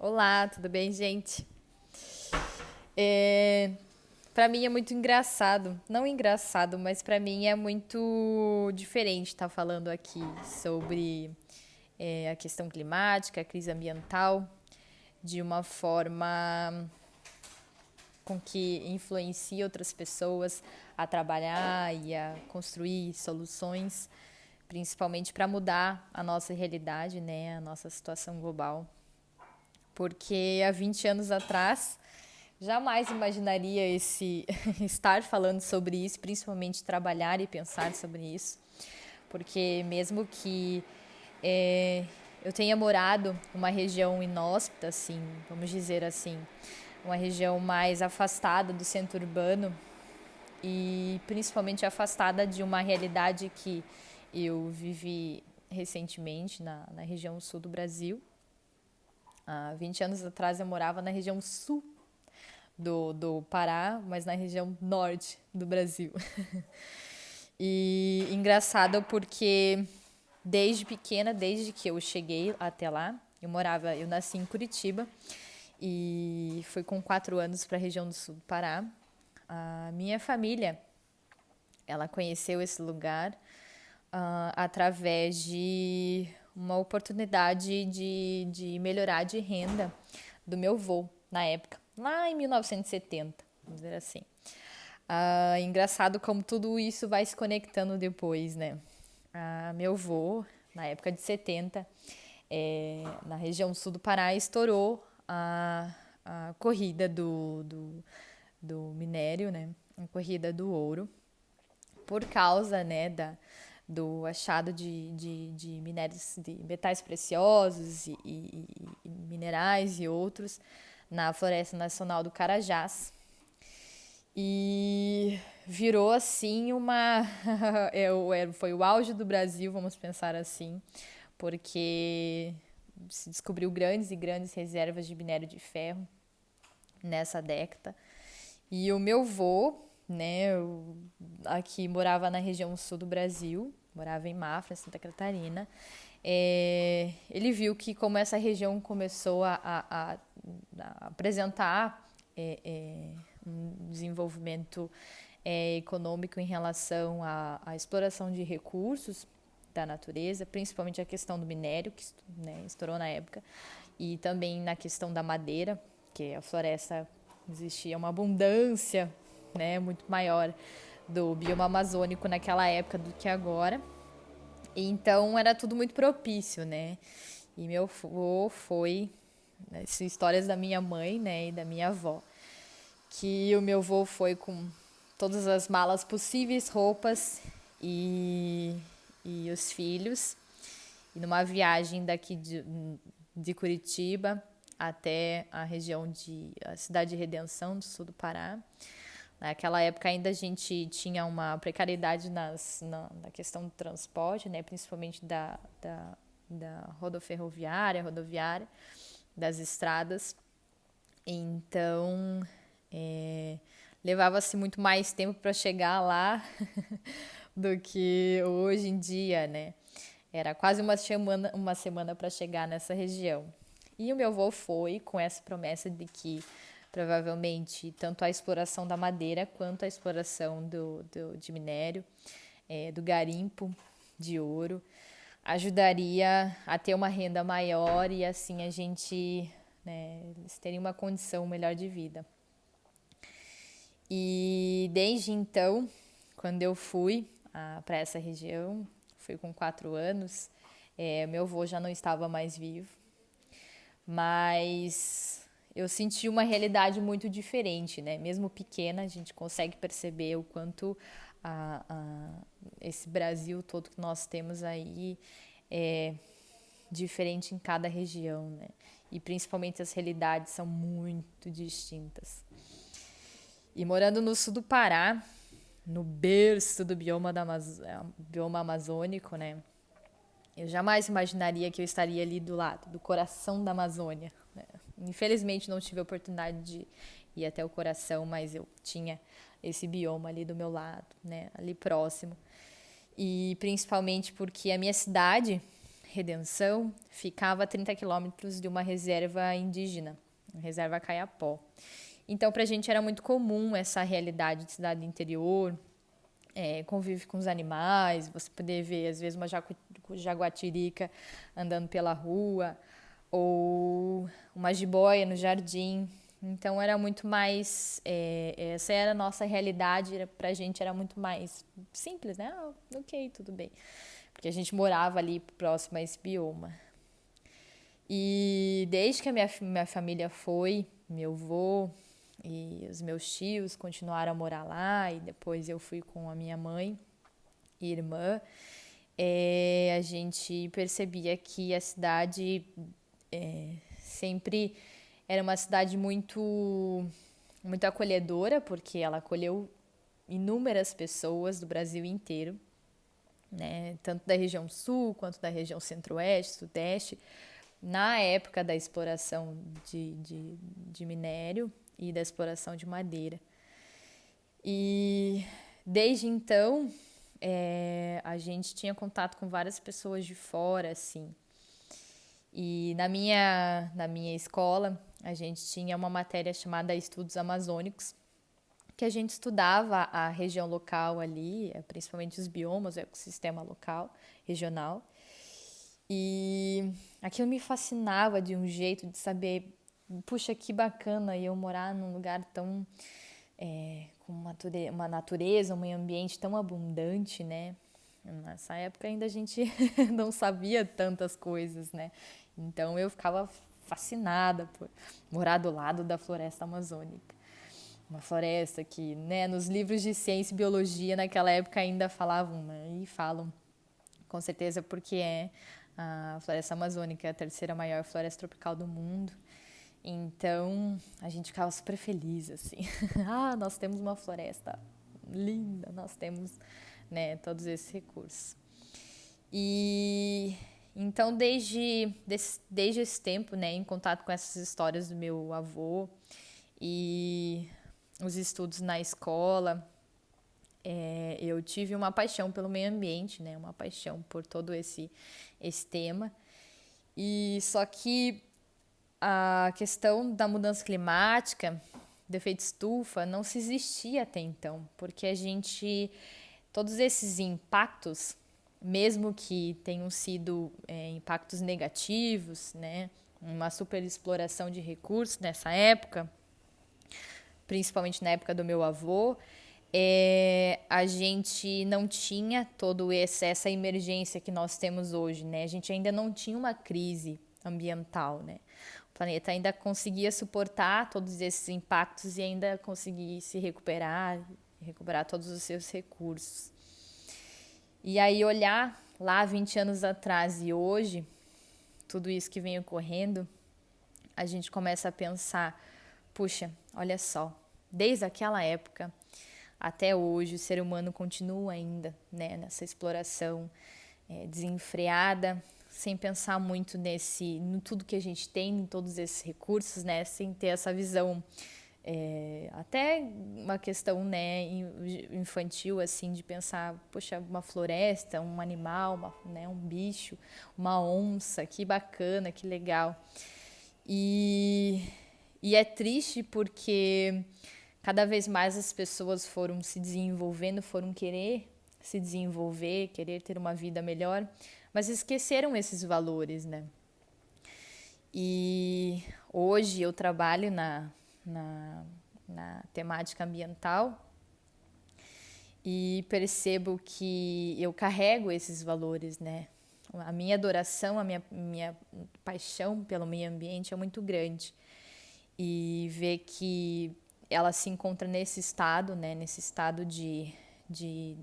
Olá, tudo bem, gente? É, Para mim é muito engraçado, não engraçado, mas para mim é muito diferente estar falando aqui sobre a questão climática, a crise ambiental, de uma forma com que influencia outras pessoas a trabalhar e a construir soluções, principalmente para mudar a nossa realidade, né, a nossa situação global. Porque há 20 anos atrás jamais imaginaria esse estar falando sobre isso, principalmente trabalhar e pensar sobre isso, porque mesmo que eu tenha morado numa região inóspita, assim, vamos dizer assim, uma região mais afastada do centro urbano e principalmente afastada de uma realidade que eu vivi recentemente na região sul do Brasil. Há 20 anos atrás eu morava na região sul do Pará, mas na região norte do Brasil. E engraçado porque desde pequena, desde que eu cheguei até lá, eu nasci em Curitiba e fui com 4 anos para a região do sul do Pará. A minha família, ela conheceu esse lugar através de uma oportunidade de melhorar de renda do meu avô na época, lá em 1970, vamos dizer assim. Engraçado como tudo isso vai se conectando depois, né? Meu avô, na época de 70, na região sul do Pará, estourou a corrida do minério, né? A corrida do ouro, por causa, né, do achado de minérios, de metais preciosos e minerais e outros na Floresta Nacional do Carajás. E virou assim uma. Foi o auge do Brasil, vamos pensar assim, porque se descobriu grandes e grandes reservas de minério de ferro nessa década. E o meu vô, né, aqui morava na região sul do Brasil, morava em Mafra, Santa Catarina. Ele viu que como essa região começou a apresentar um desenvolvimento econômico em relação à exploração de recursos da natureza, principalmente a questão do minério, que né, estourou na época, e também na questão da madeira, que a floresta existia uma abundância, né, muito maior do bioma amazônico naquela época do que agora. E então era tudo muito propício, né? E meu avô foi, né, histórias da minha mãe, né, e da minha avó, que o meu avô foi com todas as malas possíveis, roupas e, e os filhos, e numa viagem daqui de Curitiba até a região a cidade de Redenção, do sul do Pará. Naquela época ainda a gente tinha uma precariedade na questão do transporte, né? Principalmente da rodoviária, das estradas. Então, levava-se muito mais tempo para chegar lá do que hoje em dia, né? Era quase uma semana para chegar nessa região. E o meu avô foi com essa promessa de que provavelmente tanto a exploração da madeira quanto a exploração de minério, do garimpo de ouro, ajudaria a ter uma renda maior e assim a gente, né, eles teriam uma condição melhor de vida. E desde então, quando eu fui para essa região, fui com 4 anos, meu avô já não estava mais vivo, mas eu senti uma realidade muito diferente, né? Mesmo pequena, a gente consegue perceber o quanto a, a, esse Brasil todo que nós temos aí é diferente em cada região, né? E principalmente as realidades são muito distintas. E morando no sul do Pará, no berço do bioma amazônico, né? Eu jamais imaginaria que eu estaria ali do lado, do coração da Amazônia, né? Infelizmente não tive a oportunidade de ir até o coração, mas eu tinha esse bioma ali do meu lado, né? Ali próximo. E principalmente porque a minha cidade, Redenção ficava a 30 quilômetros de uma reserva indígena, a reserva Caiapó. Então, para a gente era muito comum essa realidade de cidade do interior, convive com os animais, você poder ver, às vezes, uma jaguatirica andando pela rua, ou uma jiboia no jardim. Então, era muito mais... essa era a nossa realidade, pra gente era muito mais simples, né? Ah, ok, tudo bem. Porque a gente morava ali próximo a esse bioma. E desde que a minha família foi, meu avô e os meus tios continuaram a morar lá, e depois eu fui com a minha mãe e irmã, a gente percebia que a cidade sempre era uma cidade muito acolhedora, porque ela acolheu inúmeras pessoas do Brasil inteiro, né? Tanto da região sul quanto da região centro-oeste, sudeste, na época da exploração de minério e da exploração de madeira. E desde então, a gente tinha contato com várias pessoas de fora, assim. E na minha escola, a gente tinha uma matéria chamada Estudos Amazônicos, que a gente estudava a região local ali, principalmente os biomas, o ecossistema local, regional. E aquilo me fascinava de um jeito de saber, puxa, que bacana eu morar num lugar tão com uma natureza, um meio ambiente tão abundante, né? Nessa época ainda a gente não sabia tantas coisas, né? Então eu ficava fascinada por morar do lado da floresta amazônica. Uma floresta que, né, nos livros de ciência e biologia naquela época ainda falavam, né, e falam, com certeza, porque a floresta amazônica é a terceira maior floresta tropical do mundo. Então, a gente ficava super feliz, assim. Ah, nós temos uma floresta linda, nós temos, né, todos esses recursos. E então, desde esse tempo, né, em contato com essas histórias do meu avô e os estudos na escola, eu tive uma paixão pelo meio ambiente, né, uma paixão por todo esse tema. E só que a questão da mudança climática, do efeito estufa, não se existia até então, porque todos esses impactos, mesmo que tenham sido impactos negativos, né, uma superexploração de recursos nessa época, principalmente na época do meu avô, a gente não tinha essa emergência que nós temos hoje, né? A gente ainda não tinha uma crise ambiental, né? O planeta ainda conseguia suportar todos esses impactos e ainda conseguir se recuperar todos os seus recursos. E aí olhar lá 20 anos atrás e hoje, tudo isso que vem ocorrendo, a gente começa a pensar, puxa, olha só, desde aquela época até hoje o ser humano continua ainda, né, nessa exploração desenfreada, sem pensar muito no tudo que a gente tem, em todos esses recursos, né, sem ter essa visão até uma questão, né, infantil, assim, de pensar, poxa, uma floresta, um animal, né, um bicho, uma onça, que bacana, que legal. E é triste porque cada vez mais as pessoas foram se desenvolvendo, foram querer se desenvolver, querer ter uma vida melhor, mas esqueceram esses valores, né? E hoje eu trabalho na temática ambiental e percebo que eu carrego esses valores, né? A minha adoração, a minha paixão pelo meio ambiente é muito grande. E ver que ela se encontra nesse estado, né? Nesse estado de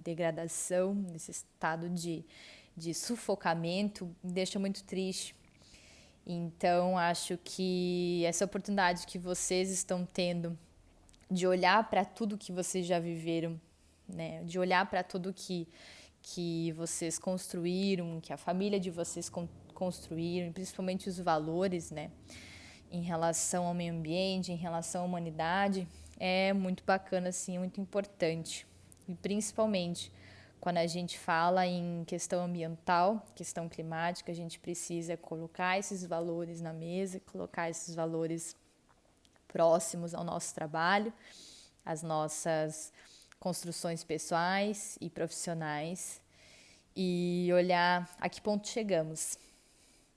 degradação, nesse estado de sufocamento, me deixa muito triste. Então, acho que essa oportunidade que vocês estão tendo de olhar para tudo que vocês já viveram, né? De olhar para tudo que vocês construíram, que a família de vocês construíram, principalmente os valores, né? Em relação ao meio ambiente, em relação à humanidade, é muito bacana, assim, é muito importante. E principalmente Quando a gente fala em questão ambiental, questão climática, a gente precisa colocar esses valores na mesa, colocar esses valores próximos ao nosso trabalho, às nossas construções pessoais e profissionais e olhar a que ponto chegamos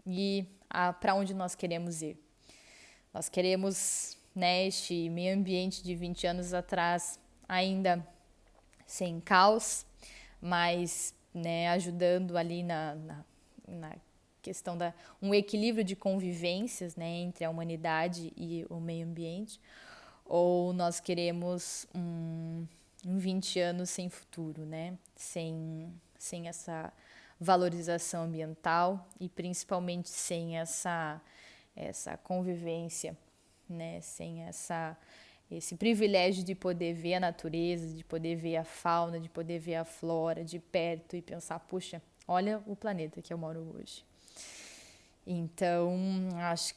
e para onde nós queremos ir. Nós queremos, né, este meio ambiente de 20 anos atrás ainda sem caos, mas, né, ajudando ali na questão da um equilíbrio de convivências, né, entre a humanidade e o meio ambiente, ou nós queremos um 20 anos sem futuro, né, sem essa valorização ambiental e principalmente sem essa convivência, né, sem esse privilégio de poder ver a natureza, de poder ver a fauna, de poder ver a flora de perto e pensar, puxa, olha o planeta que eu moro hoje. Então, acho